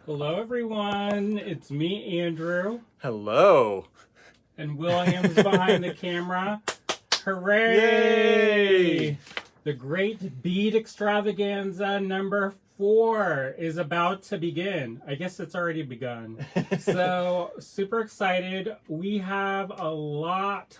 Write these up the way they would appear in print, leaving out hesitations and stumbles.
Hello, everyone. It's me, Andrew. Hello. And William's behind the camera. Hooray! Yay! The great Bead Extravaganza number 4 is about to begin. I guess it's already begun. So, super excited. We have a lot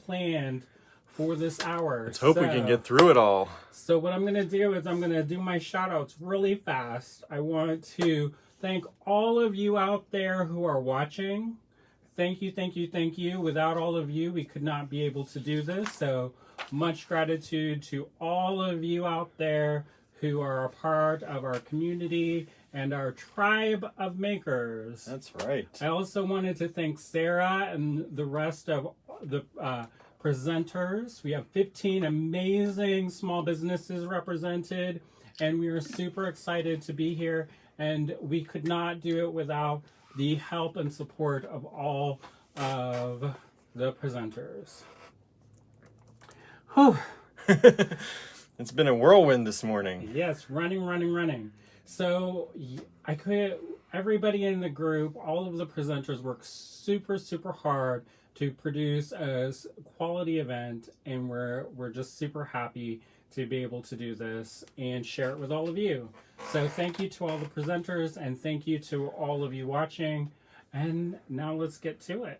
planned for this hour. Let's hope we can get through it all. So what I'm going to do is I'm going to do my shout outs really fast. I want to thank all of you out there who are watching. Thank you. Without all of you, we could not be able to do this. So much gratitude to all of you out there who are a part of our community and our tribe of makers. That's right. I also wanted to thank Sarah and the rest of the presenters. We have 15 amazing small businesses represented, and we are super excited to be here, and we could not do it without the help and support of all of the presenters. Whew. It's been a whirlwind this morning. Yes, running. So everybody in the group, all of the presenters work super hard to produce a quality event, and we're just super happy to be able to do this and share it with all of you. So thank you to all the presenters, and thank you to all of you watching. And now let's get to it.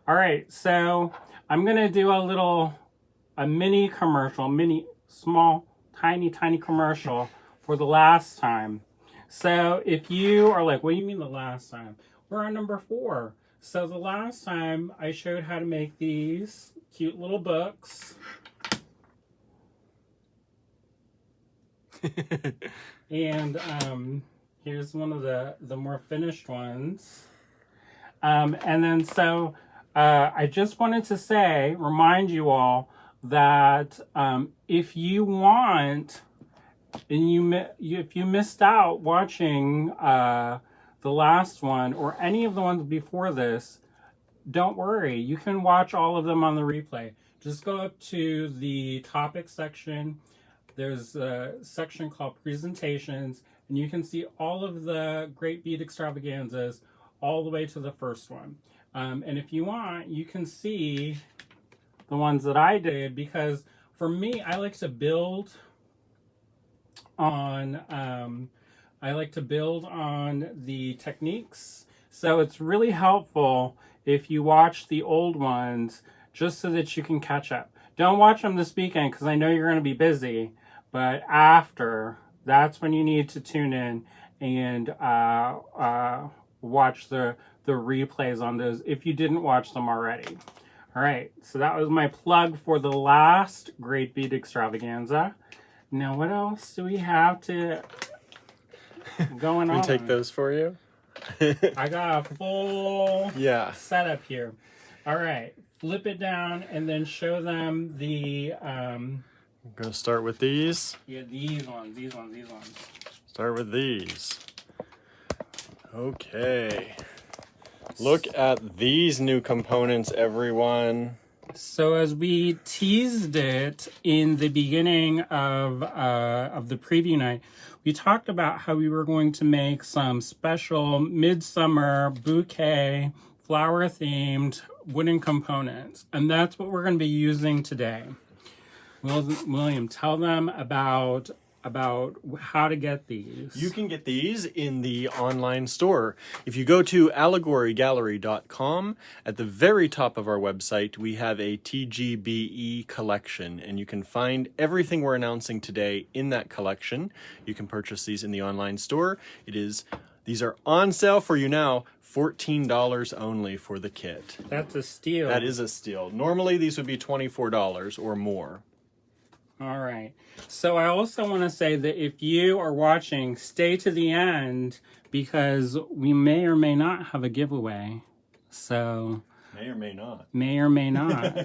All right, so I'm gonna do a mini commercial, small, tiny commercial for the last time. So if you are like, what do you mean the last time? We're on number 4. So the last time I showed how to make these cute little books. And here's one of the more finished ones. And then so I just wanted to remind you all that if you want, and if you missed out watching the last one or any of the ones before this, don't worry. You can watch all of them on the replay. Just go up to the topic section. There's a section called presentations, and you can see all of the great bead extravaganzas all the way to the first one. And if you want, you can see the ones that I did, because for me, I like to build on the techniques. So it's really helpful if you watch the old ones just so that you can catch up. Don't watch them this weekend because I know you're going to be busy, but after, that's when you need to tune in and watch the replays on those if you didn't watch them already. All right, so that was my plug for the last Great Bead Extravaganza. Now, what else do we have to going on? Can we take those for you? I got a full setup here. All right, flip it down and then show them the... I'm going to start with these. Yeah, these ones. Start with these. Okay. Look at these new components, everyone. So as we teased it in the beginning of the preview night, we talked about how we were going to make some special midsummer bouquet flower-themed wooden components, and that's what we're going to be using today. William, tell them about how to get these. You can get these in the online store. If you go to allegorygallery.com, at the very top of our website, we have a TGBE collection, and you can find everything we're announcing today in that collection. You can purchase these in the online store. These are on sale for you now, $14 only for the kit. That's a steal. That is a steal. Normally, these would be $24 or more. All right. So I also want to say that if you are watching, stay to the end, because we may or may not have a giveaway. So may or may not.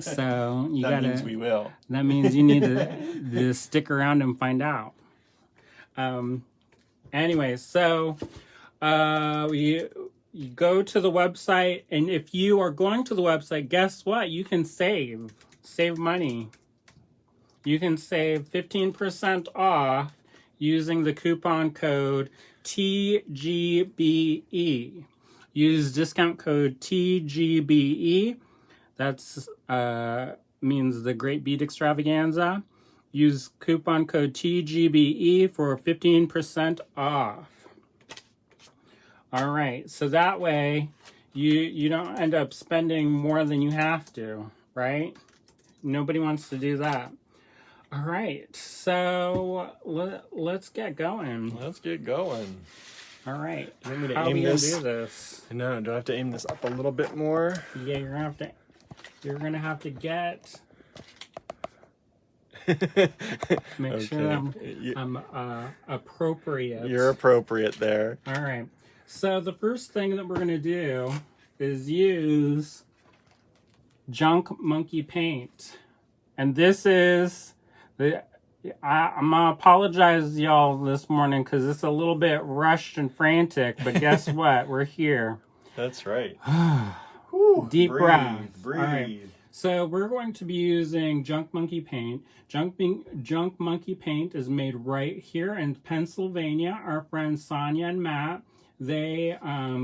So that means we will. That means you need to stick around and find out. Anyway, so you go to the website, and if you are going to the website, guess what? You can save money. You can save 15% off using the coupon code TGBE. Use discount code TGBE. That's means the Great Bead Extravaganza. Use coupon code TGBE for 15% off. All right, so that way you don't end up spending more than you have to, right? Nobody wants to do that. All right, so let's get going. Let's get going. All right, You want me to how are we aim gonna this? do this? No, do I have to aim this up a little bit more? Yeah, you're gonna have to get. Make sure I'm appropriate. You're appropriate there. All right. So the first thing that we're gonna do is use Junk Monkey paint, and this is I'm gonna apologize, y'all, this morning because it's a little bit rushed and frantic. But guess what? We're here. That's right. Deep breath. Breathe. All right. So we're going to be using Junk Monkey paint. Junk Monkey paint is made right here in Pennsylvania. Our friends Sonia and Matt, they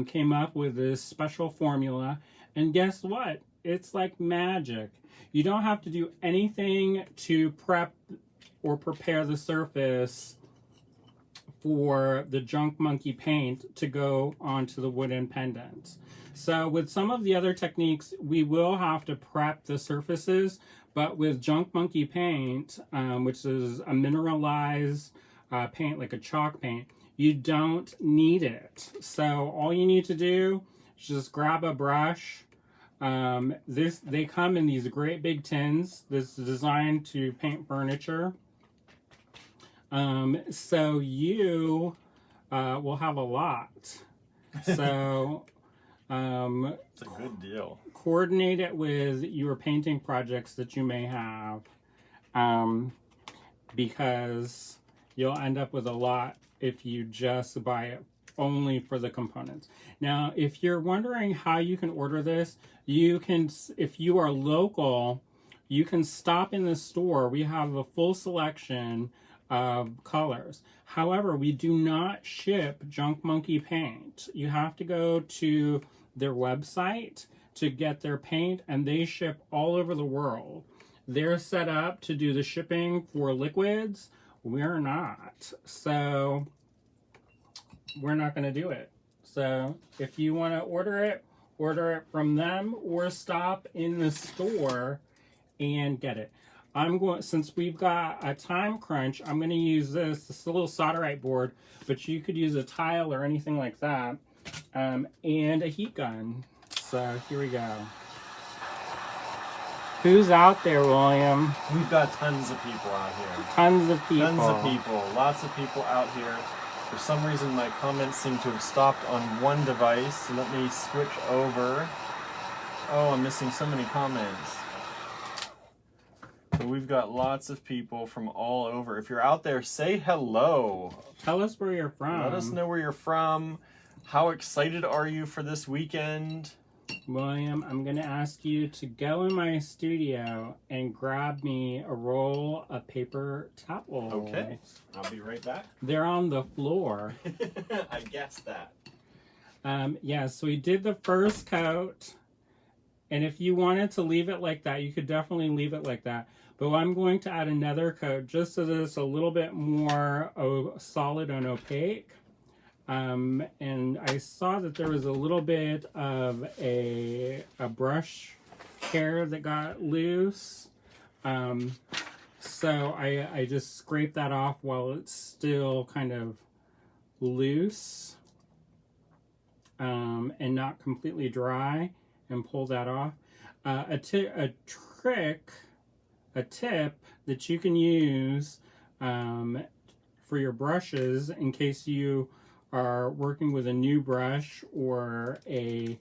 came up with this special formula. And guess what? It's like magic. You don't have to do anything to prep or prepare the surface for the Junk Monkey paint to go onto the wooden pendants. So with some of the other techniques, we will have to prep the surfaces, but with Junk Monkey paint, which is a mineralized paint, like a chalk paint, you don't need it. So all you need to do is just grab a brush. They come in these great big tins. This is designed to paint furniture. So you will have a lot. So it's a good deal. Coordinate it with your painting projects that you may have, because you'll end up with a lot if you just buy it only for the components. Now, if you're wondering how you can order this, you can, if you are local, you can stop in the store. We have a full selection of colors. However, we do not ship Junk Monkey paint. You have to go to their website to get their paint, and they ship all over the world. They're set up to do the shipping for liquids. We're not. So we're not going to do it. So if you want to order it from them or stop in the store and get it. Since we've got a time crunch, I'm going to use this. This is a little solderite board, but you could use a tile or anything like that, and a heat gun. So here we go. Who's out there, William? We've got tons of people out here. Tons of people. Tons of people. Lots of people out here. For some reason, my comments seem to have stopped on one device. So let me switch over. Oh, I'm missing so many comments. So we've got lots of people from all over. If you're out there, say hello. Tell us where you're from. Let us know where you're from. How excited are you for this weekend? William, I'm going to ask you to go in my studio and grab me a roll of paper towels. Okay, I'll be right back. They're on the floor. I guessed that. Yeah, so we did the first coat. And if you wanted to leave it like that, you could definitely leave it like that. But I'm going to add another coat just so that it's a little bit more solid and opaque. And I saw that there was a little bit of a brush hair that got loose. So I just scraped that off while it's still kind of loose, and not completely dry, and pull that off. A tip that you can use for your brushes in case you are working with a new brush or a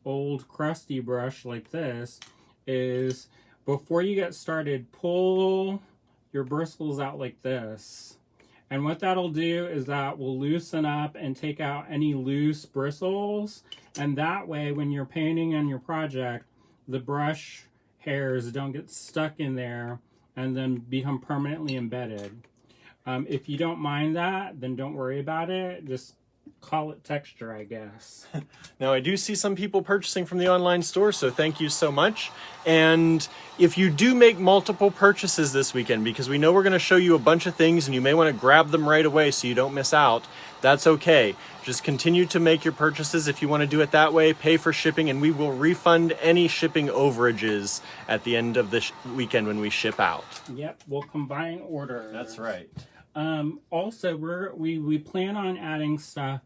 old crusty brush like this is, before you get started, pull your bristles out like this. And what that'll do is that will loosen up and take out any loose bristles. And that way, when you're painting on your project, the brush hairs don't get stuck in there and then become permanently embedded. If you don't mind that, then don't worry about it. Just call it texture, I guess. Now, I do see some people purchasing from the online store, so thank you so much. And if you do make multiple purchases this weekend, because we know we're going to show you a bunch of things and you may want to grab them right away so you don't miss out, that's okay. Just continue to make your purchases if you want to do it that way, pay for shipping, and we will refund any shipping overages at the end of the weekend when we ship out. Yep, we'll combine orders. That's right. Also, we plan on adding stuff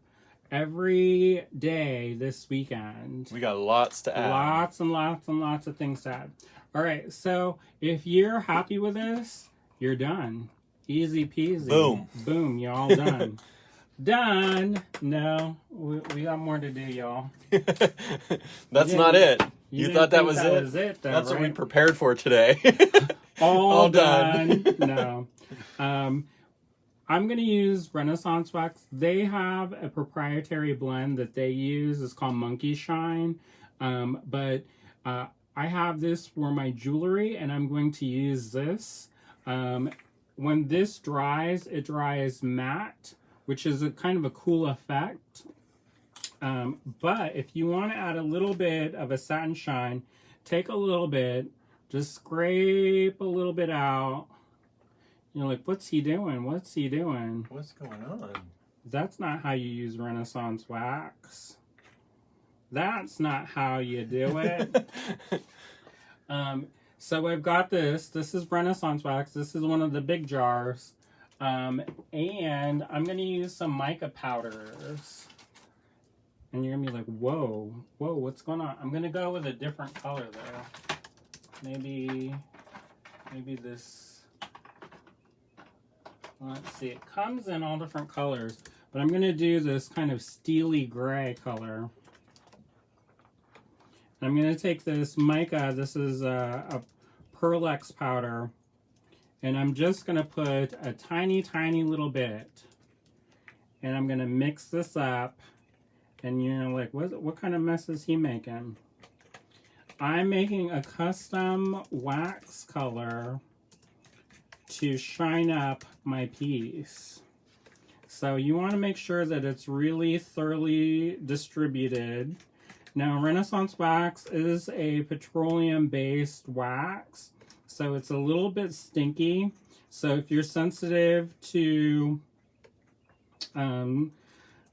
every day this weekend. We got lots to add. Lots and lots and lots of things to add. All right, so if you're happy with this, you're done. Easy peasy. Boom. Boom, you're all done. Done. No, we got more to do, y'all. That's not it. You didn't thought that think was that it? was it, though, That's right? what we prepared for today. All done. No. I'm going to use Renaissance Wax. They have a proprietary blend that they use. It's called Monkey Shine. But I have this for my jewelry, and I'm going to use this. When this dries, it dries matte, which is a kind of a cool effect. But if you want to add a little bit of a satin shine, take a little bit, just scrape a little bit out. You're like, what's he doing? What's he doing? What's going on? That's not how you use Renaissance Wax. That's not how you do it. So I've got this. This is Renaissance Wax. This is one of the big jars. And I'm going to use some mica powders. And you're going to be like, whoa, what's going on? I'm going to go with a different color though. Maybe this. Let's see, it comes in all different colors, but I'm going to do this kind of steely gray color. I'm going to take this mica, this is a Pearlex powder, and I'm just going to put a tiny, tiny little bit. And I'm going to mix this up, and you're like, what kind of mess is he making? I'm making a custom wax color to shine up my piece. So you want to make sure that it's really thoroughly distributed. Now, Renaissance Wax is a petroleum-based wax, so it's a little bit stinky. So if you're sensitive to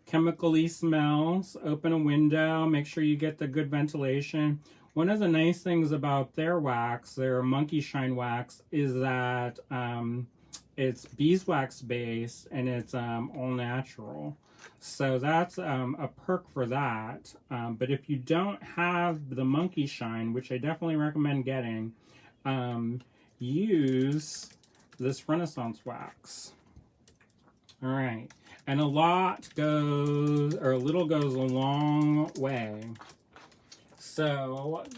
chemical-y smells, open a window, make sure you get the good ventilation. One of the nice things about their wax, their Monkey Shine wax, is that it's beeswax based and it's all natural. So that's a perk for that. But if you don't have the Monkey Shine, which I definitely recommend getting, use this Renaissance Wax. All right. And a little goes a long way. So what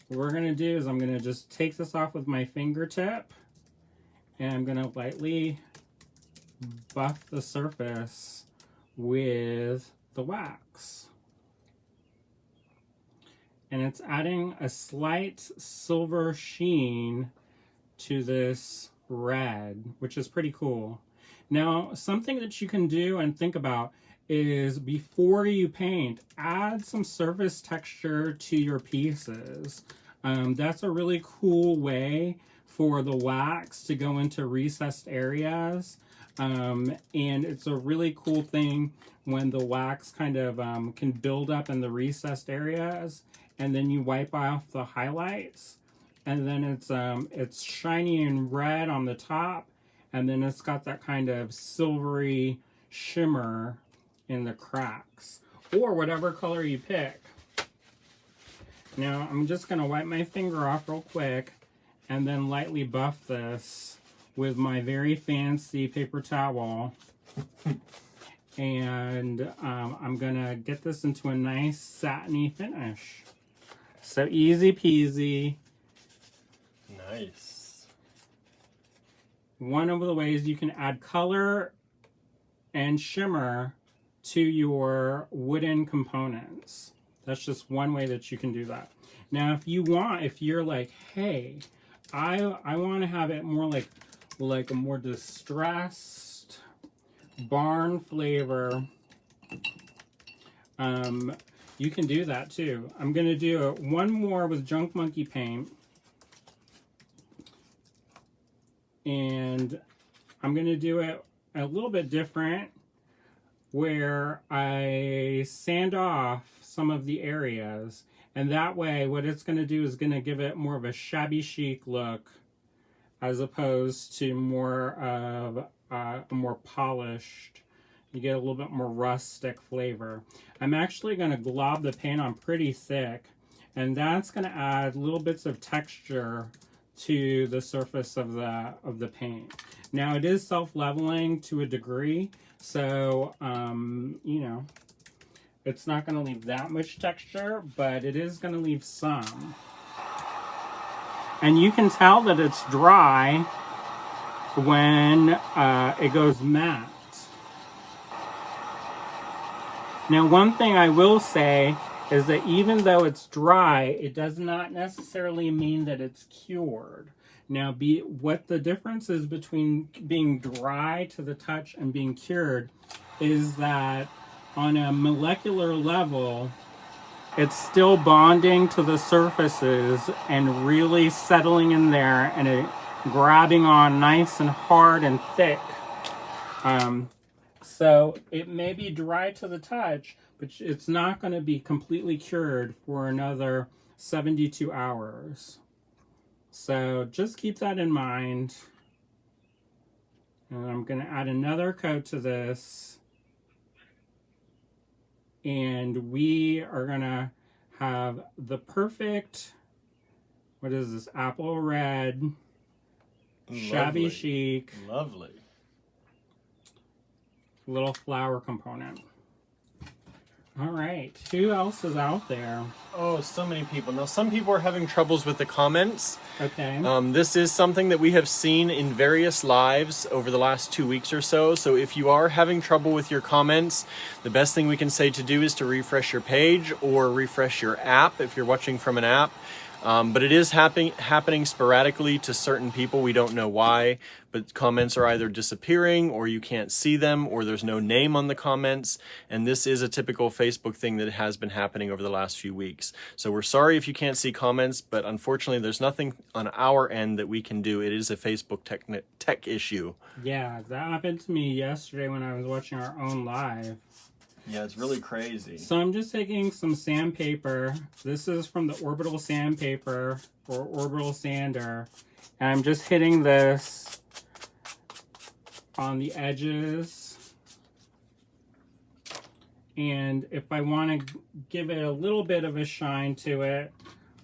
we're going to do is I'm going to just take this off with my fingertip, and I'm going to lightly buff the surface with the wax. And it's adding a slight silver sheen to this red, which is pretty cool. Now, something that you can do and think about is before you paint, add some surface texture to your pieces. That's a really cool way for the wax to go into recessed areas. And it's a really cool thing when the wax kind of can build up in the recessed areas, and then you wipe off the highlights, and then it's shiny and red on the top, and then it's got that kind of silvery shimmer in the cracks, or whatever color you pick. Now I'm just going to wipe my finger off real quick and then lightly buff this with my very fancy paper towel. And I'm going to get this into a nice satiny finish. So easy peasy. Nice. One of the ways you can add color and shimmer to your wooden components. That's just one way that you can do that. Now, if you're like, hey, I want to have it more like like a more distressed barn flavor, you can do that too. I'm going to do one more with Junk Monkey paint. And I'm going to do it a little bit different, where I sand off some of the areas. And that way, what it's going to do is going to give it more of a shabby chic look, as opposed to more of a more polished. You get a little bit more rustic flavor. I'm actually going to glob the paint on pretty thick, and that's going to add little bits of texture to the surface of the paint. Now, it is self-leveling to a degree, so you know, it's not going to leave that much texture, but it is going to leave some. And you can tell that it's dry when it goes matte. Now, one thing I will say is that even though it's dry, it does not necessarily mean that it's cured. Now, what the difference is between being dry to the touch and being cured is that on a molecular level, it's still bonding to the surfaces and really settling in there and it grabbing on nice and hard and thick. So it may be dry to the touch, but it's not going to be completely cured for another 72 hours. So just keep that in mind. And I'm going to add another coat to this. And we are going to have the perfect, what is this, apple red, shabby chic. Lovely. Little flower component. All right, who else is out there? Oh, so many people. Now, some people are having troubles with the comments. Okay. This is something that we have seen in various lives over the last 2 weeks or so. So if you are having trouble with your comments, the best thing we can say to do is to refresh your page or refresh your app if you're watching from an app. But it is happening sporadically to certain people. We don't know why, but comments are either disappearing or you can't see them or there's no name on the comments. And this is a typical Facebook thing that has been happening over the last few weeks. So we're sorry if you can't see comments, but unfortunately there's nothing on our end that we can do. It is a Facebook tech issue. Yeah, that happened to me yesterday when I was watching our own live. Yeah, it's really crazy. So I'm just taking some sandpaper. This is from the Orbital Sandpaper or Orbital Sander. And I'm just hitting this on the edges. And if I want to give it a little bit of a shine to it,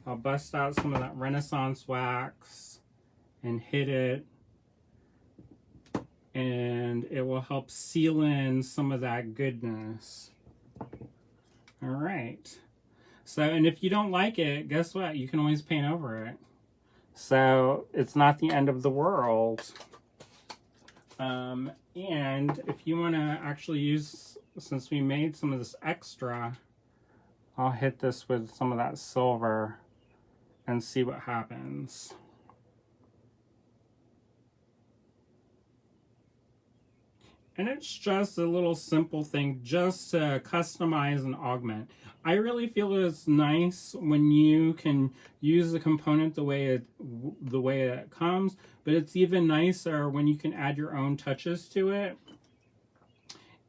I'll bust out some of that Renaissance wax and hit it. And it will help seal in some of that goodness. All right. So, and if you don't like it, guess what? You can always paint over it. So it's not the end of the world. And if you want to actually use, since we made some of this extra, I'll hit this with some of that silver and see what happens. And it's just a little simple thing just to customize and augment. I really feel it's nice when you can use the component the way it comes, but it's even nicer when you can add your own touches to it.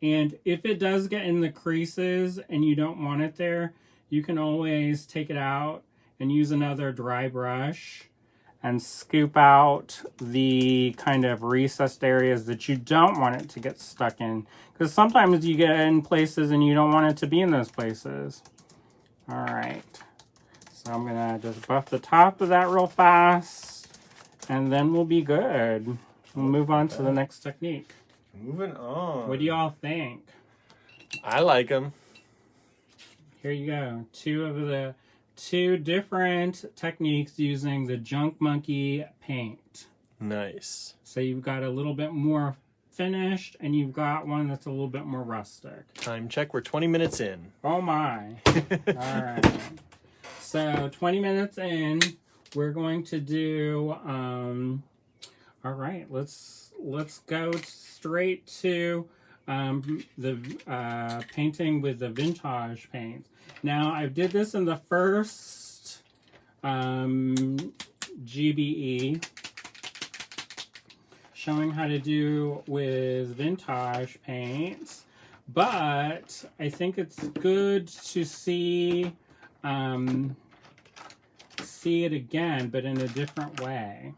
And if it does get in the creases and you don't want it there, you can always take it out and use another dry brush and scoop out the kind of recessed areas that you don't want it to get stuck in. Because sometimes you get in places and you don't want it to be in those places. All right. So I'm gonna just buff the top of that real fast and then we'll be good. We'll move on to the next technique. Moving on. What do y'all think? I like them. Here you go. Two different techniques using the Junk Monkey paint. Nice. So you've got a little bit more finished and you've got one that's a little bit more rustic. Time check, we're 20 minutes in. Oh my. All right. So 20 minutes in, we're going to do All right, let's go straight to the painting with the vintage paints. Now, I did this in the first GBE, showing how to do with vintage paints, but I think it's good to see it again, but in a different way.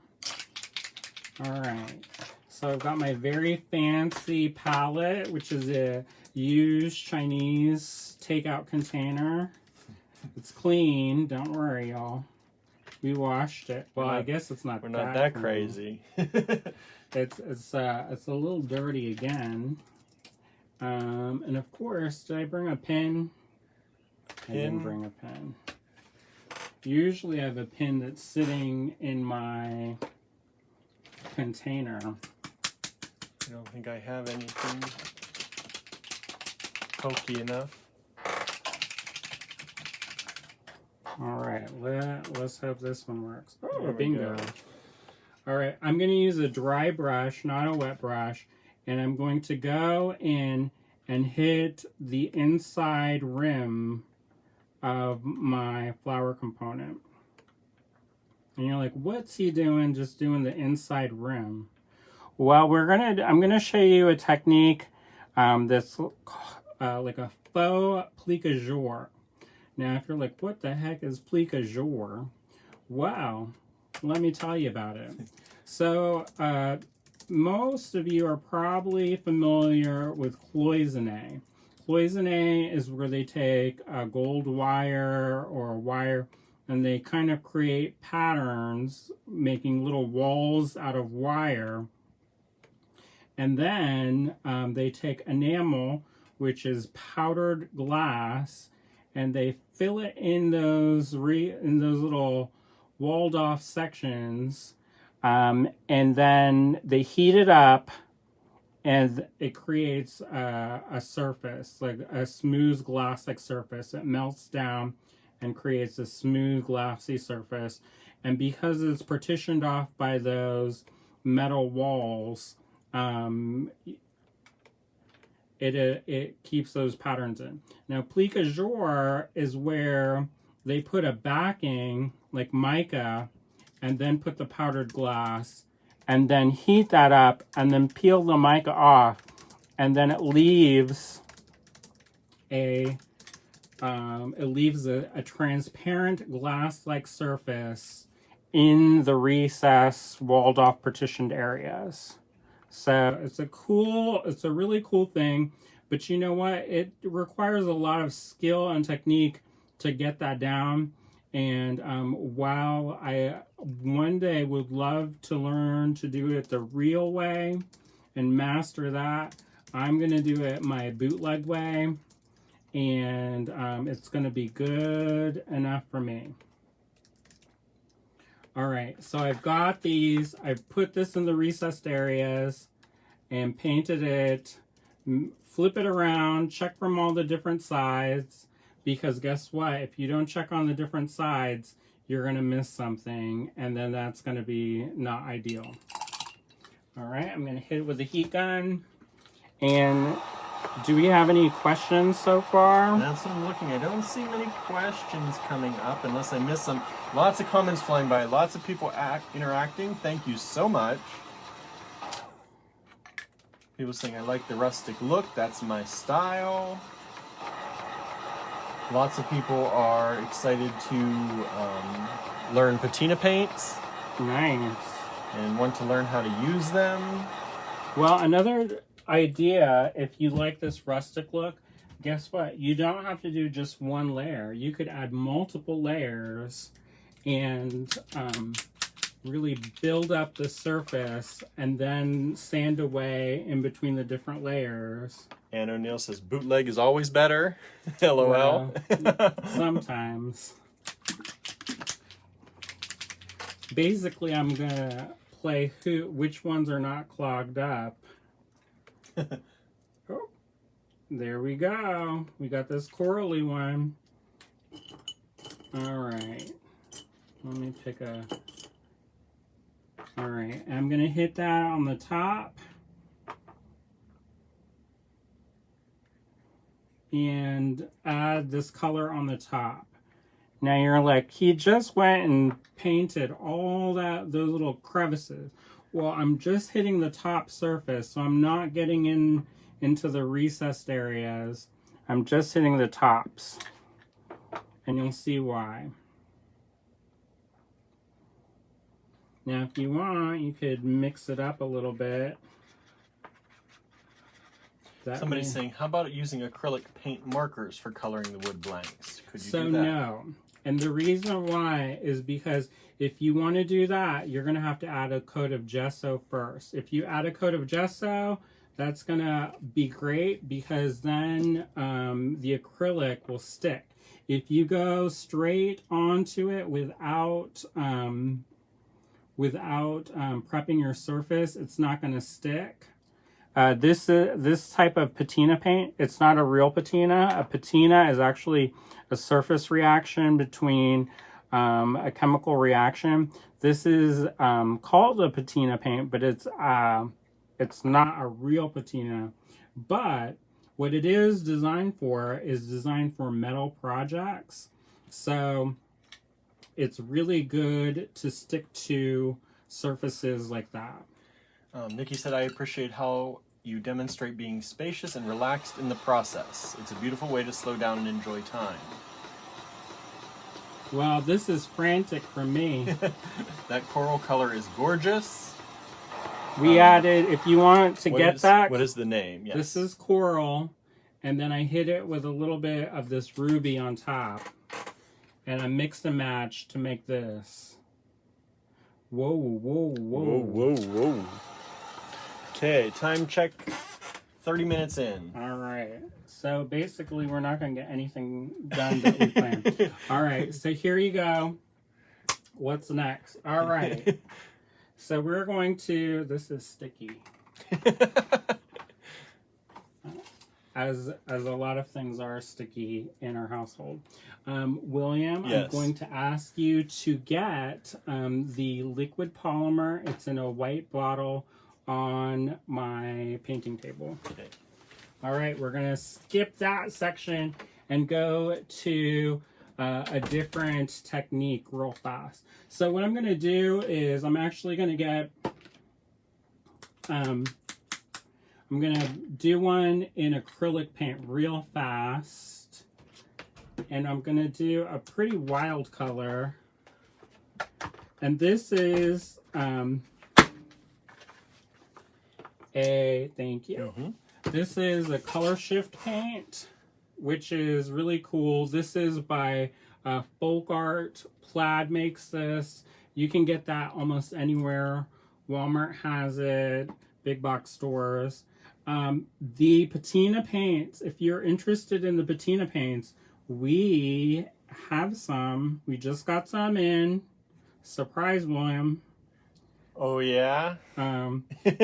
All right, so I've got my very fancy palette, which is a used Chinese takeout container. It's clean, don't worry, y'all. We washed it. Well, I guess it's not. We're not that crazy. It's a little dirty again. And of course, did I bring a pen? I didn't bring a pen. Usually, I have a pin that's sitting in my container. I don't think I have anything pokey enough. All right, let's hope this one works. Oh, There we bingo. go. All right, I'm going to use a dry brush, not a wet brush, and I'm going to go in and hit the inside rim of my flower component. And you're like, what's he doing just doing the inside rim? Well, I'm gonna show you a technique that's like a faux plique-jour. Now, if you're like, what the heck is plique-jour? Wow, let me tell you about it. So, most of you are probably familiar with cloisonne. Cloisonne is where they take a gold wire or a wire and they kind of create patterns, making little walls out of wire. And then they take enamel, which is powdered glass, and they fill it in those little walled off sections, and then they heat it up, and it creates a surface, like a smooth glass-like surface. It melts down and creates a smooth glassy surface. And because it's partitioned off by those metal walls, it keeps those patterns in. Now, plique-jour is where they put a backing, like mica, and then put the powdered glass, and then heat that up, and then peel the mica off, and then it leaves a transparent glass-like surface in the recessed, walled-off, partitioned areas. So it's a really cool thing, but you know what? It requires a lot of skill and technique to get that down. And while I one day would love to learn to do it the real way and master that, I'm going to do it my bootleg way. And it's going to be good enough for me. All right, so I've got these. I've put this in the recessed areas and painted it. Flip it around, check from all the different sides, because guess what? If you don't check on the different sides, you're going to miss something, and then that's going to be not ideal. All right, I'm going to hit it with the heat gun. And do we have any questions so far? That's what I'm looking. I don't see many questions coming up unless I miss some. Lots of comments flying by. Lots of people interacting. Thank you so much. People saying, I like the rustic look. That's my style. Lots of people are excited to learn patina paints. Nice. And want to learn how to use them. Well, another idea, if you like this rustic look, guess what? You don't have to do just one layer. You could add multiple layers and really build up the surface and then sand away in between the different layers. Ann O'Neill says bootleg is always better. LOL. Well, sometimes. Basically, I'm gonna play which ones are not clogged up. Oh, there we go. We got this corally one. All right. Let me pick a All right, I'm gonna hit that on the top. And add this color on the top. Now you're like, he just went and painted all those little crevices. Well, I'm just hitting the top surface, so I'm not getting into the recessed areas. I'm just hitting the tops. And you'll see why. Now, if you want, you could mix it up a little bit. Somebody's saying, how about using acrylic paint markers for coloring the wood blanks? Could you do that? No. And the reason why is because if you want to do that, you're going to have to add a coat of gesso first. If you add a coat of gesso, that's going to be great because then the acrylic will stick. If you go straight onto it without prepping your surface, it's not going to stick. This type of patina paint, it's not a real patina. A patina is actually a surface reaction between a chemical reaction. This is called a patina paint, but it's not a real patina. But what it is designed for is designed for metal projects. So it's really good to stick to surfaces like that. Nikki said, I appreciate how you demonstrate being spacious and relaxed in the process. It's a beautiful way to slow down and enjoy time. Well, this is frantic for me. That coral color is gorgeous. We added, if you want to get that. What is the name? Yes. This is coral, and then I hit it with a little bit of this ruby on top. And I mixed and matched to make this. Whoa, whoa, whoa. Whoa, whoa, whoa. Okay, time check, 30 minutes in. All right. So basically, we're not going to get anything done that we planned. All right. So here you go. What's next? All right. So we're going to, this is sticky. As a lot of things are sticky in our household. William, yes. I'm going to ask you to get the liquid polymer. It's in a white bottle on my painting table. Okay. All right, we're going to skip that section and go to a different technique real fast. So what I'm going to do is I'm actually going to get, I'm going to do one in acrylic paint real fast. And I'm going to do a pretty wild color. And this is thank you. Mm-hmm. This is a color shift paint, which is really cool. This is by Folk Art. Plaid makes this. You can get that almost anywhere. Walmart has it, big box stores. The patina paints, if you're interested in the patina paints, we have some. We just got some in. Surprise, William. Oh, yeah?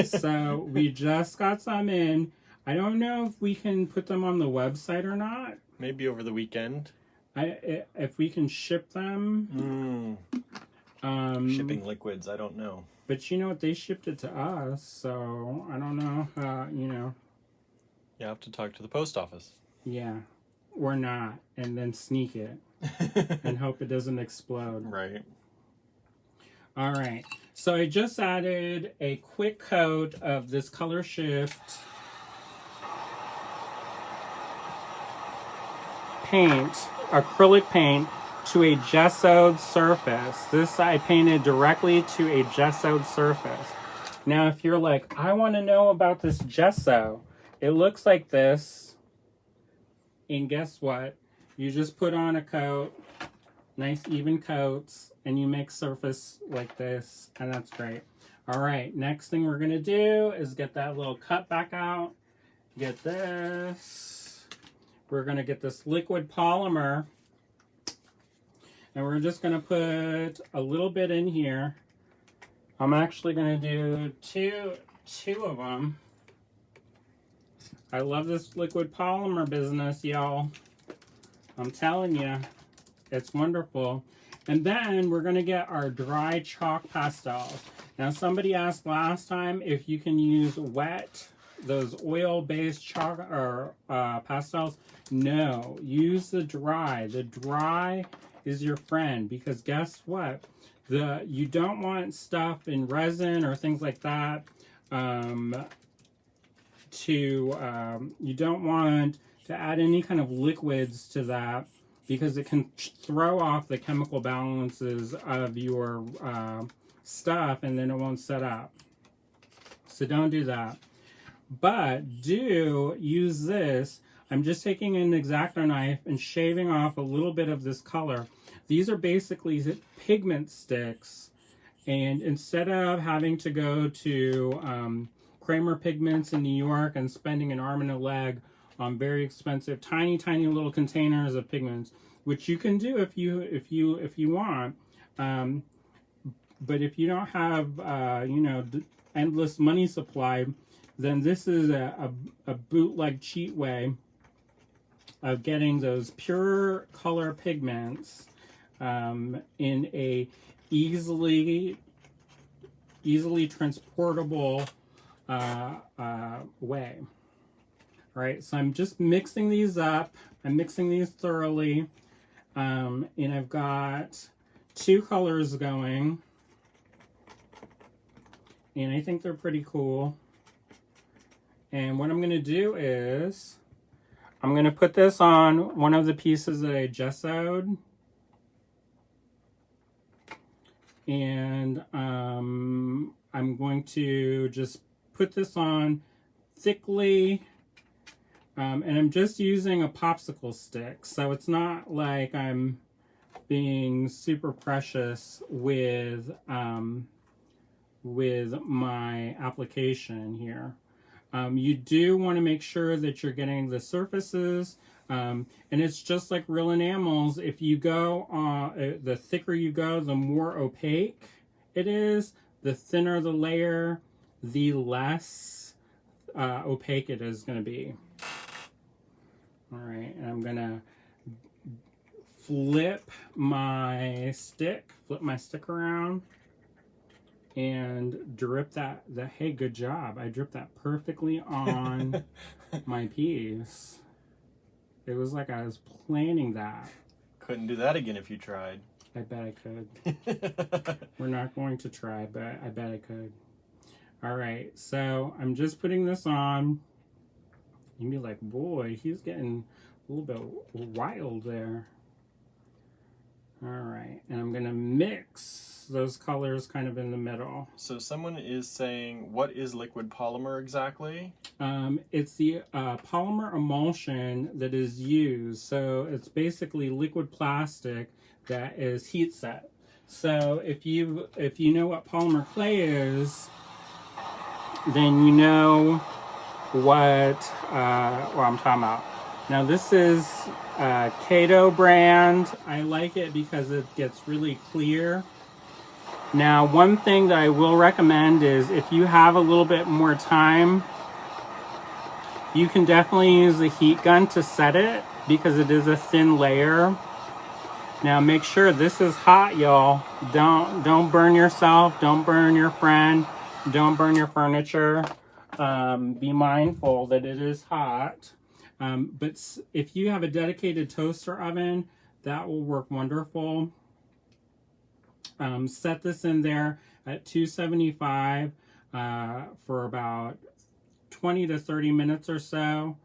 So we just got some in. I don't know if we can put them on the website or not. Maybe over the weekend. If we can ship them. Shipping liquids, I don't know. But you know what? They shipped it to us, so I don't know. You know. You have to talk to the post office. Yeah. Or not. And then sneak it. And hope it doesn't explode. Right. All right. So I just added a quick coat of this color shift paint, acrylic paint, to a gessoed surface. This I painted directly to a gessoed surface. Now, if you're like, I want to know about this gesso, it looks like this. And guess what? You just put on a coat, nice even coats, and you make surface like this, and that's great. All right, next thing we're gonna do is get that little cut back out. Get this. We're gonna get this liquid polymer, and we're just gonna put a little bit in here. I'm actually gonna do two of them. I love this liquid polymer business, y'all. I'm telling you, it's wonderful. And then we're going to get our dry chalk pastels. Now, somebody asked last time if you can use wet, those oil-based chalk or pastels. No, use the dry. The dry is your friend, because guess what? You don't want stuff in resin or things like that. You don't want to add any kind of liquids to that, because it can throw off the chemical balances of your stuff, and then it won't set up. So don't do that. But do use this. I'm just taking an X-Acto knife and shaving off a little bit of this color. These are basically pigment sticks, and instead of having to go to Kramer Pigments in New York and spending an arm and a leg on very expensive tiny little containers of pigments, which you can do if you want, but if you don't have endless money supply, then this is a bootleg cheat way of getting those pure color pigments in a easily transportable way. All right, so I'm just mixing these up. I'm mixing these thoroughly, and I've got 2 colors going, and I think they're pretty cool. And what I'm going to do is I'm going to put this on one of the pieces that I gessoed, and I'm going to just put this on thickly, and I'm just using a popsicle stick, so it's not like I'm being super precious with my application here. You do want to make sure that you're getting the surfaces, and it's just like real enamels. If you go the thicker you go, the more opaque it is. The thinner the layer, the less opaque it is going to be. All right, and I'm going to flip my stick around and drip that. Hey, good job. I dripped that perfectly on my piece. It was like I was planning that. Couldn't do that again if you tried. I bet I could. We're not going to try, but I bet I could. All right, so I'm just putting this on. You'd be like, boy, he's getting a little bit wild there. All right, and I'm gonna mix those colors kind of in the middle. So someone is saying, what is liquid polymer exactly? It's the polymer emulsion that is used. So it's basically liquid plastic that is heat set. So if you know what polymer clay is, then you know what I'm talking about. Now this is Cato brand. I like it because it gets really clear. Now, one thing that I will recommend is if you have a little bit more time, you can definitely use a heat gun to set it, because it is a thin layer. Now make sure this is hot, y'all. Don't burn yourself, don't burn your friend, don't burn your furniture. Be mindful that it is hot. But if you have a dedicated toaster oven, that will work wonderful. Set this in there at 275 for about 20 to 30 minutes or so.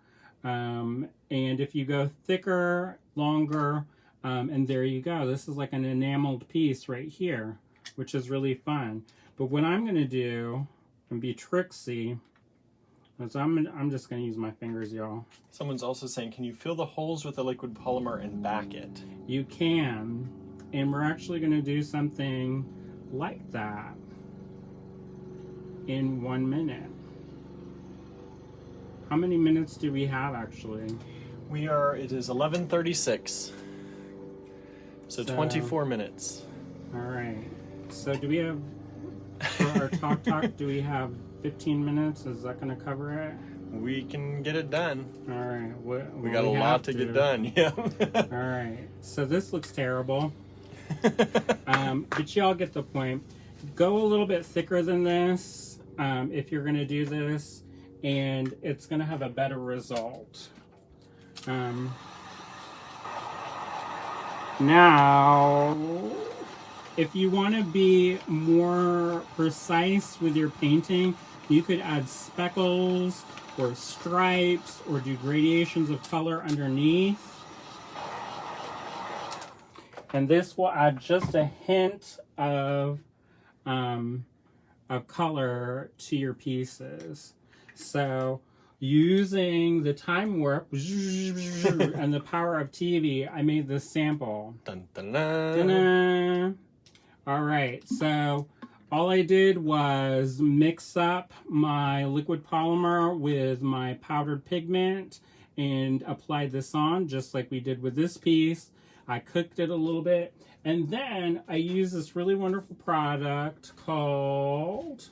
And if you go thicker, longer, and there you go. This is like an enameled piece right here, which is really fun. But what I'm going to do and be tricksy, so I'm just going to use my fingers, y'all. Someone's also saying, can you fill the holes with the liquid polymer and back it? You can. And we're actually going to do something like that in 1 minute. How many minutes do we have, actually? It is 11:36. So 24 minutes. All right. So do we have, for our talk, do we have 15 minutes? Is that going to cover it? We can get it done. All right. We got a lot to get done. Yeah. All right. So this looks terrible. But y'all get the point. go a little bit thicker than this if you're going to do this, and it's going to have a better result. Now, if you want to be more precise with your painting, you could add speckles or stripes or do gradations of color underneath. And this will add just a hint of color to your pieces. So using the time warp and the power of TV, I made this sample. Dun, dun, dun. Ta-da! All right, so all I did was mix up my liquid polymer with my powdered pigment and applied this on just like we did with this piece. I cooked it a little bit, and then I used this really wonderful product called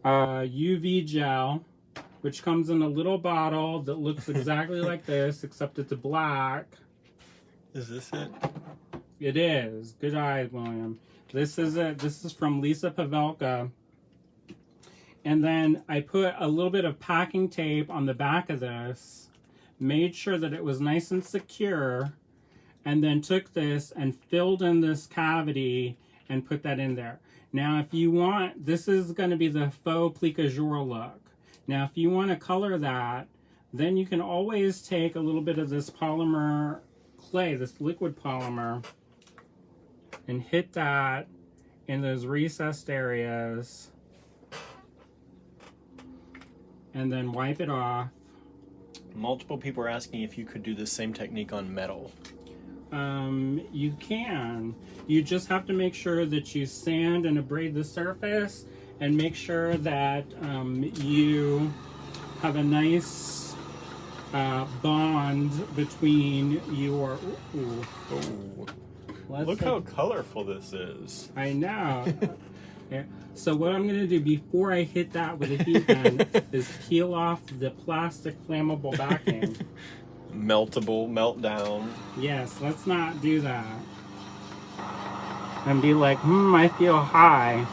UV gel, which comes in a little bottle that looks exactly like this, except it's black. Is this it? It is. Good eye, William. This is it. This is from Lisa Pavelka. And then I put a little bit of packing tape on the back of this, made sure that it was nice and secure, and then took this and filled in this cavity and put that in there. Now, if you want, this is going to be the faux plique jour look. Now, if you want to color that, then you can always take a little bit of this polymer clay, this liquid polymer, and hit that in those recessed areas, and then wipe it off. Multiple people are asking if you could do the same technique on metal. You can. You just have to make sure that you sand and abrade the surface, and make sure that you have a nice bond between your... Look how colorful this is. I know. Yeah. So what I'm going to do before I hit that with a heat gun is peel off the plastic flammable backing. Meltable, melt down. Yes, let's not do that. And be like, I feel high.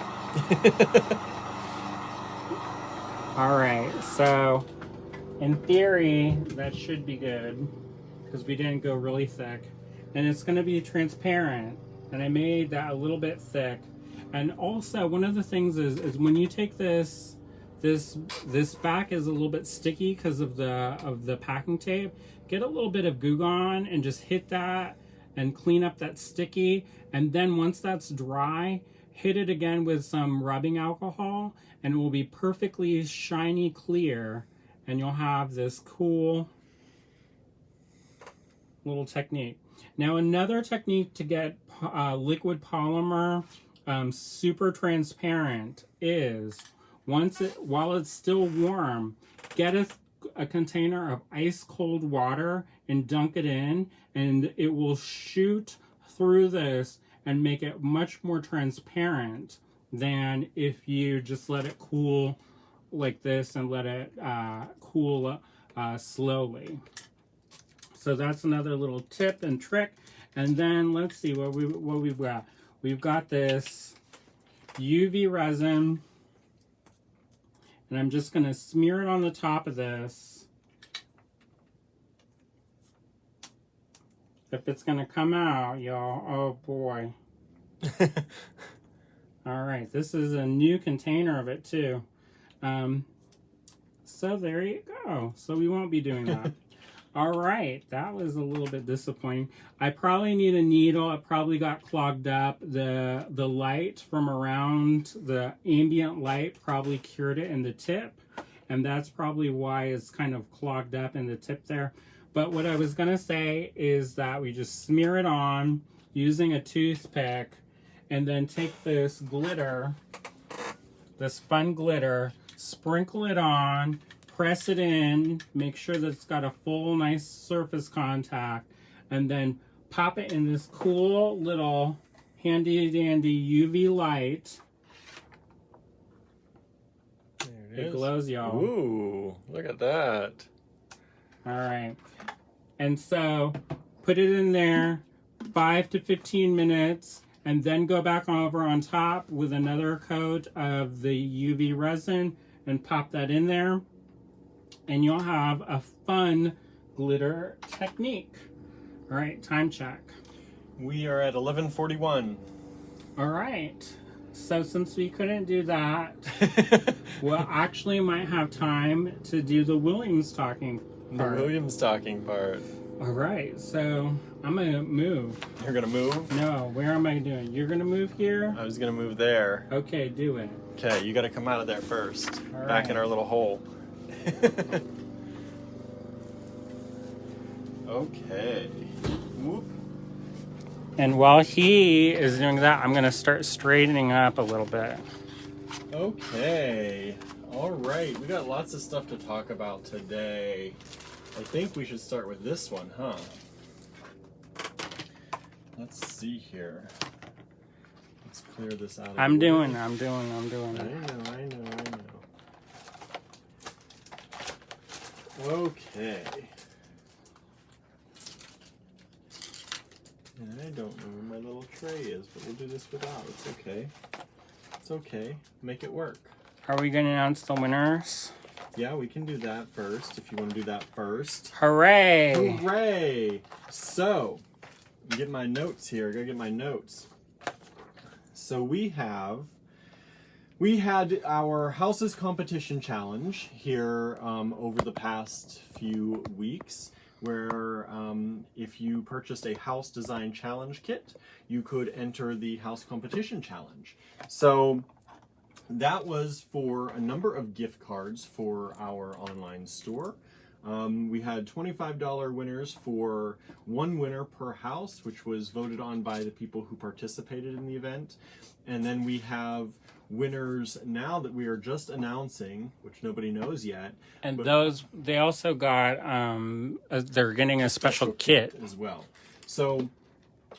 Alright, so in theory, that should be good, because we didn't go really thick. And it's going to be transparent, and I made that a little bit thick. And also, one of the things is when you take this back is a little bit sticky because of the packing tape. Get a little bit of Goo Gone and just hit that and clean up that sticky. And then once that's dry, hit it again with some rubbing alcohol, and it will be perfectly shiny clear. And you'll have this cool little technique. Now, another technique to get liquid polymer super transparent is while it's still warm, get a container of ice cold water and dunk it in, and it will shoot through this and make it much more transparent than if you just let it cool like this and let it cool slowly. So that's another little tip and trick. And then let's see what we've got. We've got this UV resin, and I'm just going to smear it on the top of this. If it's going to come out, y'all, oh boy. All right, this is a new container of it too. So there you go. So we won't be doing that. All right, that was a little bit disappointing. I probably need a needle. It probably got clogged up. The light from around, the ambient light probably cured it in the tip, and that's probably why it's kind of clogged up in the tip there. But what I was gonna say is that we just smear it on using a toothpick, and then take this glitter, this fun glitter, sprinkle it on, press it in, make sure that it's got a full nice surface contact, and then pop it in this cool little handy dandy UV light. There it glows, y'all. Ooh, look at that. All right. And so put it in there, 5 to 15 minutes, and then go back over on top with another coat of the UV resin and pop that in there, and you'll have a fun glitter technique. All right, time check. We are at 11:41. All right, so since we couldn't do that, we'll actually might have time to do the Williams talking part. The Williams talking part. All right, so I'm gonna move. You're gonna move? No, where am I doing? You're gonna move here? I was gonna move there. Okay, do it. Okay, you gotta come out of there first. All Back right. in our little hole. Okay. Whoop. And while he is doing that, I'm gonna start straightening up a little bit. Okay. All right. We got lots of stuff to talk about today. I think we should start with this one, huh? Let's see here. Let's clear this out. I'm doing it. I know. Okay. And I don't know where my little tray is, but we'll do this without. It's okay. It's okay. Make it work. Are we gonna announce the winners? Yeah, we can do that first if you want to do that first. Hooray! Hooray! So, get my notes here. I gotta get my notes. So we had our Houses Competition Challenge here over the past few weeks, where if you purchased a house design challenge kit, you could enter the House Competition Challenge. So that was for a number of gift cards for our online store. We had $25 winners for one winner per house, which was voted on by the people who participated in the event. And then we have winners now that we are just announcing, which nobody knows yet. And those, they also got, they're getting a special kit as well. So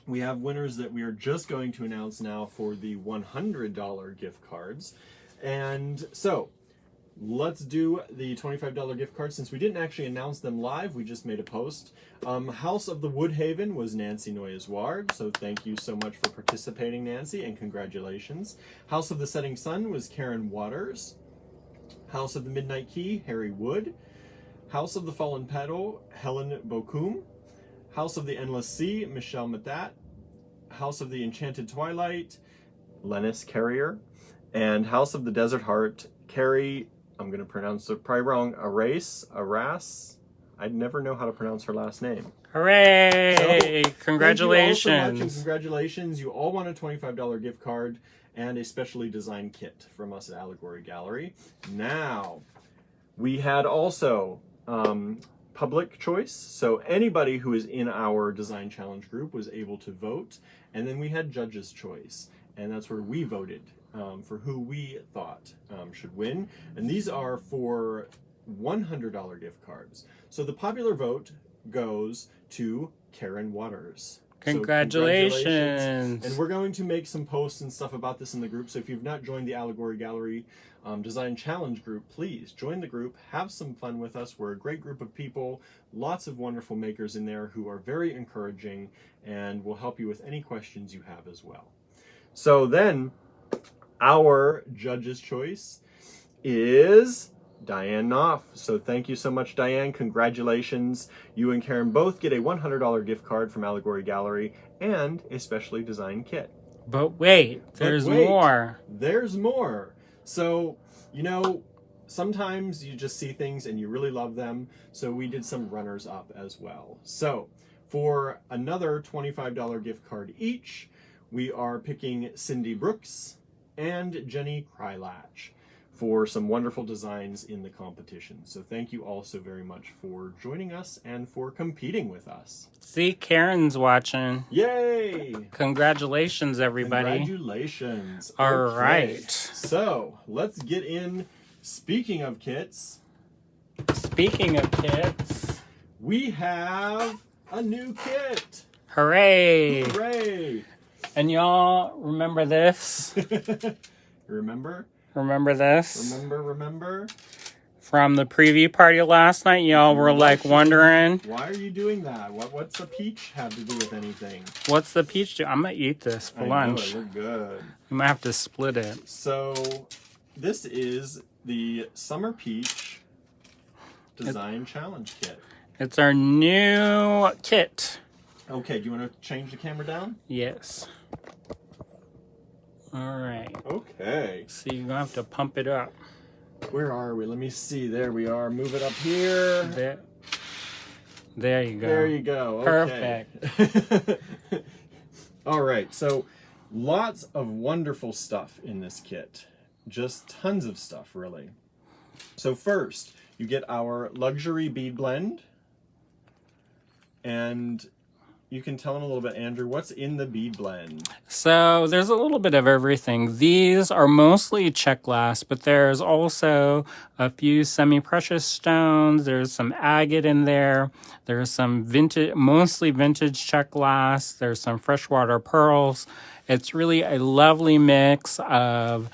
we have winners that we are just going to announce now for the $100 gift cards. And so let's do the $25 gift cards. Since we didn't actually announce them live, we just made a post. House of the Woodhaven was Nancy Noyes-Ward, so thank you so much for participating, Nancy, and congratulations. House of the Setting Sun was Karen Waters. House of the Midnight Key, Harry Wood. House of the Fallen Petal, Helen Bocoum. House of the Endless Sea, Michelle Matat. House of the Enchanted Twilight, Lennis Carrier. And House of the Desert Heart, Carrie, I'm going to pronounce it probably wrong, Arras. I'd never know how to pronounce her last name. Hooray! So, Congratulations. Thank you all so much, and congratulations. You all won a $25 gift card and a specially designed kit from us at Allegory Gallery. Now, we had also public choice. So anybody who is in our design challenge group was able to vote. And then we had judges' choice. And that's where we voted for who we thought should win. And these are for $100 gift cards. So the popular vote goes to Karen Waters. Congratulations. And we're going to make some posts and stuff about this in the group. So if you've not joined the Allegory Gallery Design Challenge group, please join the group. Have some fun with us. We're a great group of people. Lots of wonderful makers in there who are very encouraging and will help you with any questions you have as well. So then, our judge's choice is Diane Knopf. So thank you so much, Diane. Congratulations. You and Karen both get a $100 gift card from Allegory Gallery and a specially designed kit. But wait, there's more. There's more. So, you know, sometimes you just see things and you really love them. So we did some runners up as well. So for another $25 gift card each, we are picking Cindy Brooks and Jenny Krylatch for some wonderful designs in the competition. So thank you all so very much for joining us and for competing with us. See, Karen's watching. Yay! Congratulations, everybody. Congratulations. All Okay. right. So let's get in. Speaking of kits. Speaking of kits. We have a new kit. Hooray. Hooray. And y'all remember this? Remember? Remember this? Remember? from the preview party last night. Y'all were like wondering, why are you doing that? What's the peach have to do with anything? What's the peach do? I'm gonna eat this for lunch. We're good. We might have to split it. So this is the Summer Peach Design Challenge Kit. It's our new kit. Okay, do you want to change the camera down? Yes. All right. Okay. So you're gonna have to pump it up. Where are we? Let me see. There we are. Move it up here. There you go. There you go. Okay. Perfect. All right. So lots of wonderful stuff in this kit. Just tons of stuff, really. So first, you get our luxury bead blend. And you can tell them a little bit, Andrew, what's in the bead blend? So there's a little bit of everything. These are mostly Czech glass, but there's also a few semi-precious stones. There's some agate in there. There's some vintage, mostly vintage Czech glass. There's some freshwater pearls. It's really a lovely mix of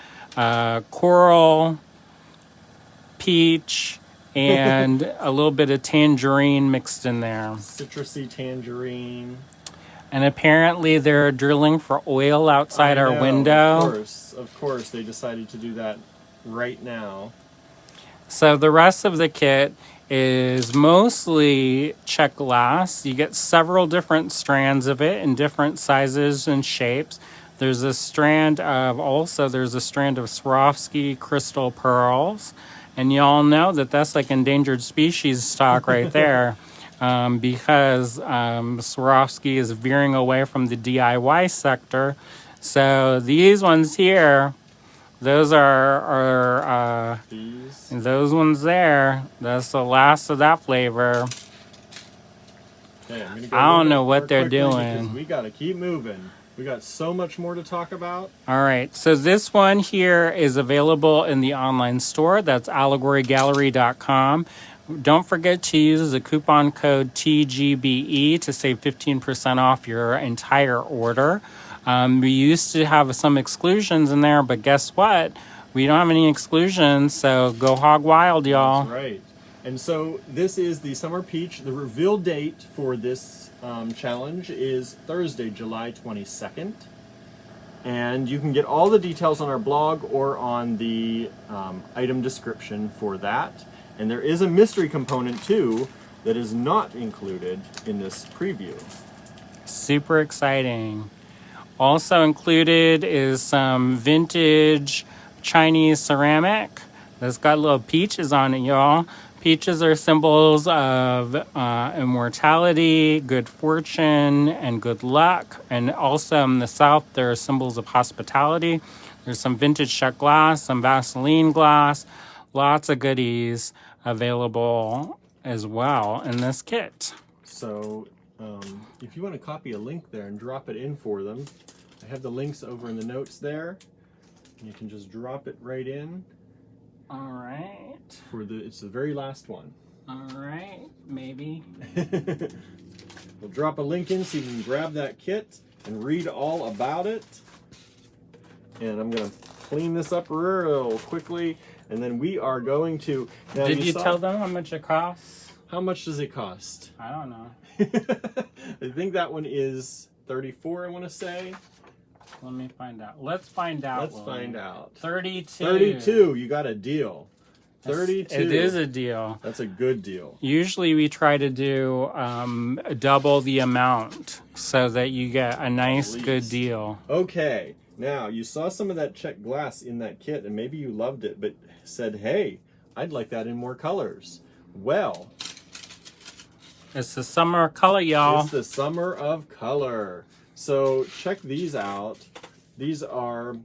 coral, peach, and a little bit of tangerine mixed in there. Citrusy tangerine. And apparently they're drilling for oil outside our window. Of course, they decided to do that right now. So the rest of the kit is mostly Czech glass. You get several different strands of it in different sizes and shapes. There's a strand of Swarovski crystal pearls. And y'all know that that's like endangered species stock right there, because Swarovski is veering away from the DIY sector. So these ones here, those are those ones there. That's the last of that flavor. Okay, I'm gonna go I don't know what they're doing. We gotta keep moving. We got so much more to talk about. All right, so this one here is available in the online store. That's allegorygallery.com. Don't forget to use the coupon code TGBE to save 15% off your entire order. We used to have some exclusions in there, but guess what? We don't have any exclusions, so go hog wild, y'all. That's right. And so this is the Summer Peach. The reveal date for this challenge is Thursday, July 22nd. And you can get all the details on our blog or on the item description for that. And there is a mystery component too that is not included in this preview. Super exciting. Also included is some vintage Chinese ceramic that's got little peaches on it, y'all. Peaches are symbols of immortality, good fortune, and good luck. And also in the South, there are symbols of hospitality. There's some vintage Czech glass, some Vaseline glass, lots of goodies available as well in this kit. So if you want to copy a link there and drop it in for them, I have the links over in the notes there. And you can just drop it right in. All right. It's the very last one. All right, maybe. We'll drop a link in so you can grab that kit and read all about it. And I'm going to clean this up real quickly. And then we are going to... Now, Did you tell them how much it costs? How much does it cost? I don't know. I think that one is $34, I want to say. Let me find out. Let's find out. Let's find out. 32. 32. You got a deal. 32. It is a deal. That's a good deal. Usually we try to do double the amount so that you get a nice, good deal. Okay. Now, you saw some of that Czech glass in that kit, and maybe you loved it, but said, hey, I'd like that in more colors. Well, it's the summer of color, y'all. It's the summer of color. So check these out. These are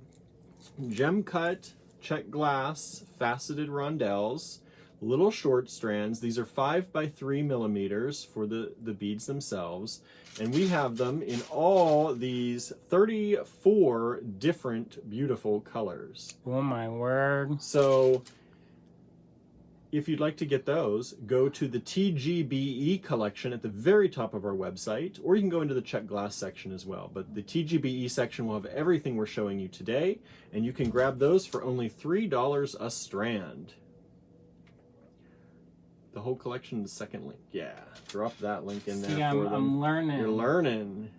gem cut Czech glass faceted rondelles, little short strands. These are 5 by 3 millimeters for the beads themselves. And we have them in all these 34 different beautiful colors. Oh my word. So if you'd like to get those, go to the TGBE collection at the very top of our website, or you can go into the Czech glass section as well. But the TGBE section will have everything we're showing you today, and you can grab those for only $3 a strand. the whole collection, the second link. Yeah, drop that link in there. See, for them. I'm learning. You're learning.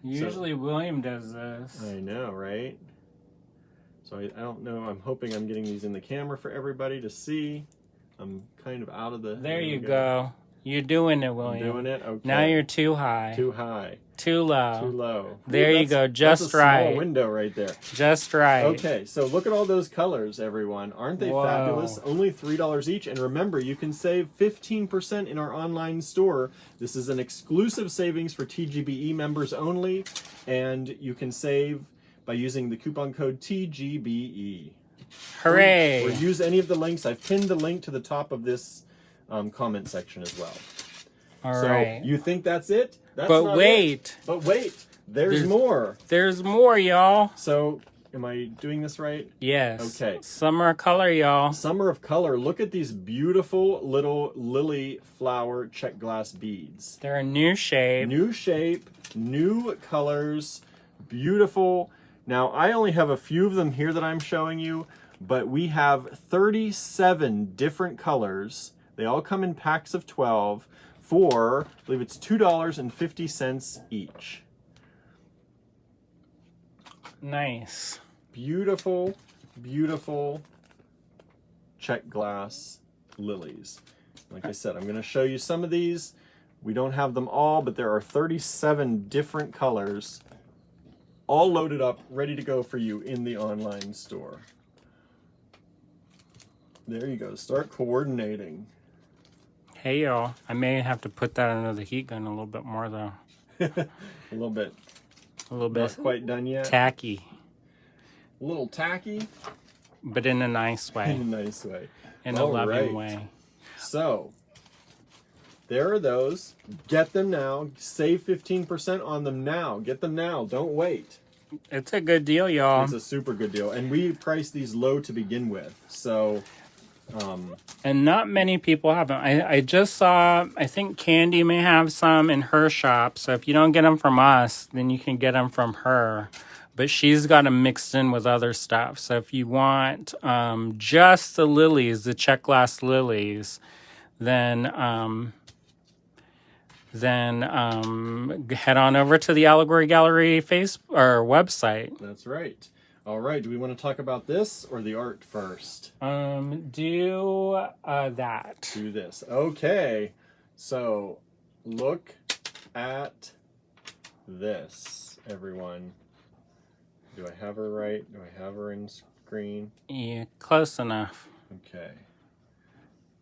Usually William does this. I know, right? So I don't know. I'm hoping I'm getting these in the camera for everybody to see. I'm kind of out of the... There you go. You're doing it, William. I'm doing it? Okay. Now you're too high. Too high. Too low. Too low. There you go. Just that's a right. Small window right there. Just right. Okay, so look at all those colors, everyone. Aren't they Whoa. fabulous? Only $3 each. And remember, you can save 15% in our online store. This is an exclusive savings for TGBE members only. And you can save by using the coupon code TGBE. Hooray. Or use any of the links. I've pinned the link to the top of this comment section as well. All so right. you think that's it? That's But not wait. it. But wait. There's more. There's more, y'all. So, am I doing this right? Yes. Okay. Summer of color, y'all. Summer of color. Look at these beautiful little lily flower Czech glass beads. They're a new shape. New shape, new colors, beautiful. Now, I only have a few of them here that I'm showing you, but we have 37 different colors. They all come in packs of 12 for, I believe it's $2.50 each. Nice. Beautiful, beautiful Czech glass lilies. Like I said, I'm going to show you some of these. We don't have them all, but there are 37 different colors, all loaded up, ready to go for you in the online store. There you go. Start coordinating. Hey, y'all. I may have to put that under the heat gun a little bit more, though. A little bit. A little bit Not quite done yet. tacky, A little tacky. but in a nice way. In a nice way. In a All loving right. way. So, there are those. Get them now. Save 15% on them now. Get them now. Don't wait. It's a good deal, y'all. It's a super good deal. And we priced these low to begin with. So, And not many people have them. I just saw, I think Candy may have some in her shop. So if you don't get them from us, then you can get them from her. But she's got them mixed in with other stuff. So if you want just the lilies, the Czech glass lilies, then head on over to the Allegory Gallery website. that's right. All right. Do we want to talk about this or the art first? Do that. Do this. Okay. So, look at this, everyone. Do I have her right? Do I have her in screen? Yeah, close enough. Okay.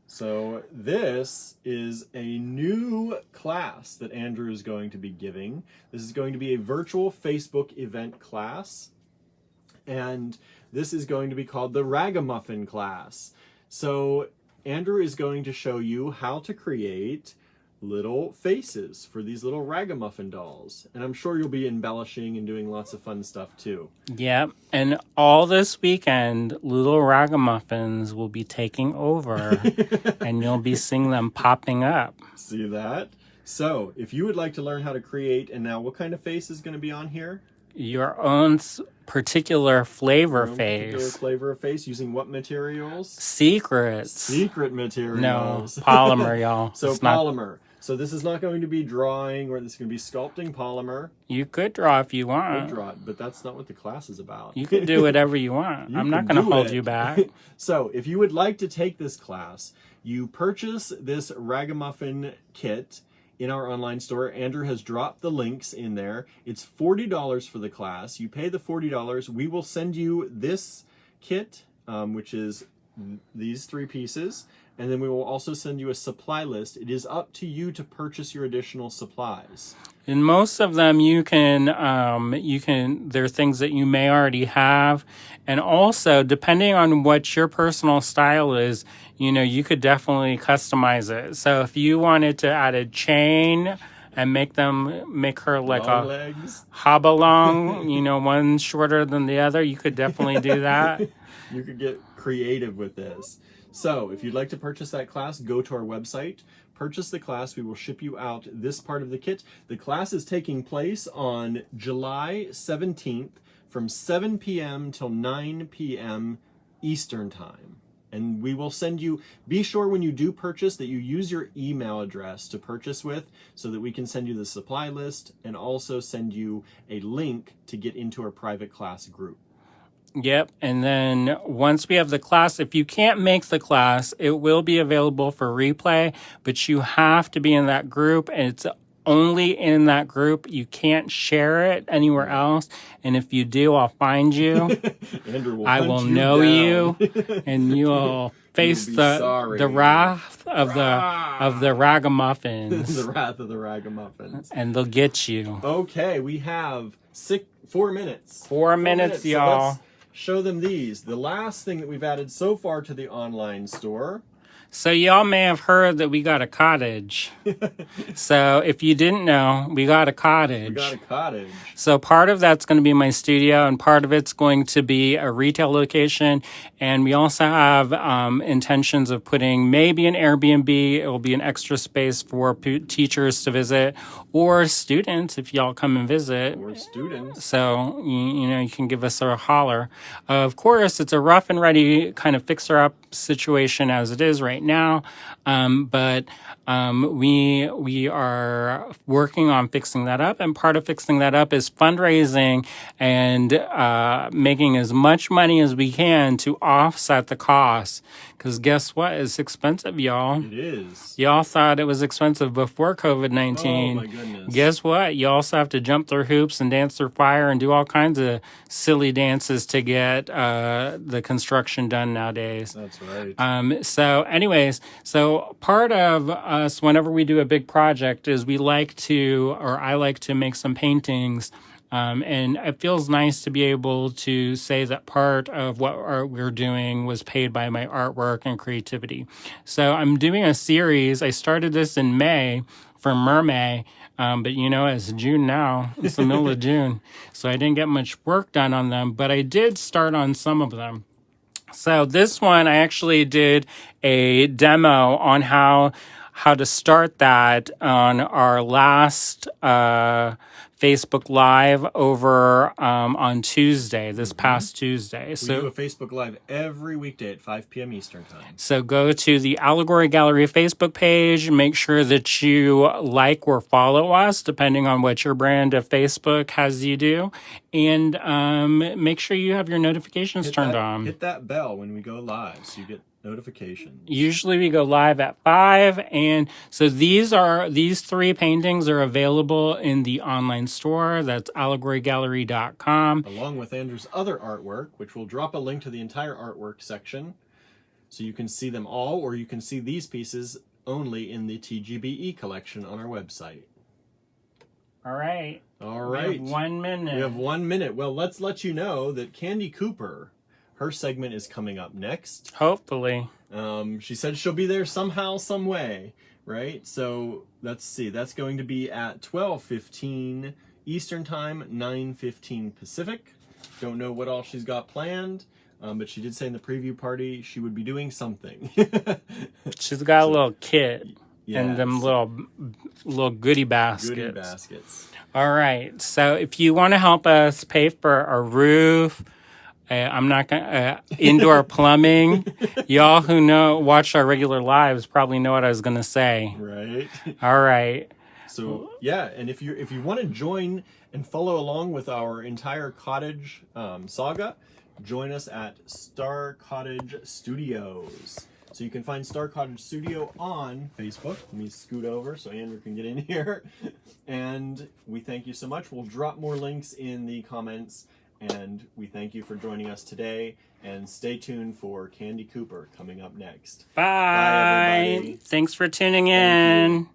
So this is a new class that Andrew is going to be giving. This is going to be a virtual Facebook event class. And this is going to be called the Ragamuffin class. So Andrew is going to show you how to create little faces for these little ragamuffin dolls. And I'm sure you'll be embellishing and doing lots of fun stuff too. Yep. And all this weekend, little ragamuffins will be taking over and you'll be seeing them popping up. See that? So if you would like to learn how to create, and now what kind of face is going to be on here? Your own particular flavor Your own particular face. flavor of face using what materials? Secrets. Secret materials. No, polymer, y'all. So It's not- polymer. So this is not going to be drawing, or this is going to be sculpting polymer. you could draw if you I want. draw it, but that's not what the class is about. You can do whatever you want. You I'm not can going to do hold it. you back. So if you would like to take this class, you purchase this Ragamuffin kit in our online store. Andrew has dropped the links in there. It's $40 for the class. You pay the $40. We will send you this kit, which is these 3 pieces. And then we will also send you a supply list. It is up to you to purchase your additional supplies. In most of them, you can, there are things that you may already have. And also, depending on what your personal style is, you could definitely customize it. So if you wanted to add a chain and make her like Long a legs. hobbalong, one shorter than the other, you could definitely do that. You could get creative with this. So if you'd like to purchase that class, go to our website, purchase the class. We will ship you out this part of the kit. The class is taking place on July 17th from 7 p.m. till 9 p.m. Eastern Time. And we will send you, be sure when you do purchase that you use your email address to purchase with so that we can send you the supply list and also send you a link to get into our private class group. Yep. And then once we have the class, if you can't make the class, it will be available for replay, but you have to be in that group, and it's only in that group. You can't share it anywhere else. And if you do, I'll find you. Andrew will I hunt will you know down. you, and you'll face the wrath of the ragamuffins. The wrath of the ragamuffins. And they'll get you. Okay, we have 4 minutes. 4 minutes, So y'all. let's show them these. The last thing that we've added so far to the online store. So y'all may have heard that we got a cottage. So if you didn't know, we got a cottage. We got a cottage. So part of that's going to be my studio, and part of it's going to be a retail location. And we also have intentions of putting maybe an Airbnb. It will be an extra space for teachers to visit, or students if y'all come and visit. Or students. So, you know, you can give us a holler. Of course, it's a rough and ready kind of fixer-up situation as it is right now. But we are working on fixing that up. And part of fixing that up is fundraising and making as much money as we can to offset the costs. Because guess what? It's expensive, y'all. It is. Y'all thought it was expensive before COVID-19. Oh, my goodness. Guess what? You also have to jump through hoops and dance through fire and do all kinds of silly dances to get the construction done nowadays. That's right. So anyways, so part of us, whenever we do a big project, is I like to make some paintings. And it feels nice to be able to say that part of what we're doing was paid by my artwork and creativity. So I'm doing a series. I started this in May for Mermay, but you know, it's June now. It's the middle of June. So I didn't get much work done on them, but I did start on some of them. So this one, I actually did a demo on how to start that on our last Facebook Live over on Tuesday, this past Tuesday. We do a Facebook Live every weekday at 5 p.m. Eastern Time. So go to the Allegory Gallery Facebook page. Make sure that you like or follow us, depending on what your brand of Facebook has you do. And make sure you have your notifications turned on. Hit that bell when we go live so you get notifications. Usually we go live at 5, and so these 3 paintings are available in the online store. That's allegorygallery.com. Along with Andrew's other artwork, which we'll drop a link to the entire artwork section so you can see them all, or you can see these pieces only in the TGBE collection on our website. All right. All right. We have 1 minute. We have 1 minute. Well, let's let you know that Candy Cooper, her segment is coming up next. Hopefully. She said she'll be there somehow, some way, right? So let's see. That's going to be at 12:15 Eastern Time, 9:15 Pacific. Don't know what all she's got planned, but she did say in the preview party she would be doing something. She's got a little kit Yeah, and them little goodie baskets. goodie baskets. All right. So if you want to help us pay for a roof, I'm not gonna indoor plumbing. Y'all who watch our regular lives probably know what I was gonna say. Right. All right. So yeah, and if you want to join and follow along with our entire cottage saga, join us at Star Cottage Studios. So you can find Star Cottage Studio on Facebook. Let me scoot over so Andrew can get in here. And we thank you so much. We'll drop more links in the comments. And we thank you for joining us today. And stay tuned for Candy Cooper coming up next. Bye. Bye, everybody. Thanks for tuning Thank in. you.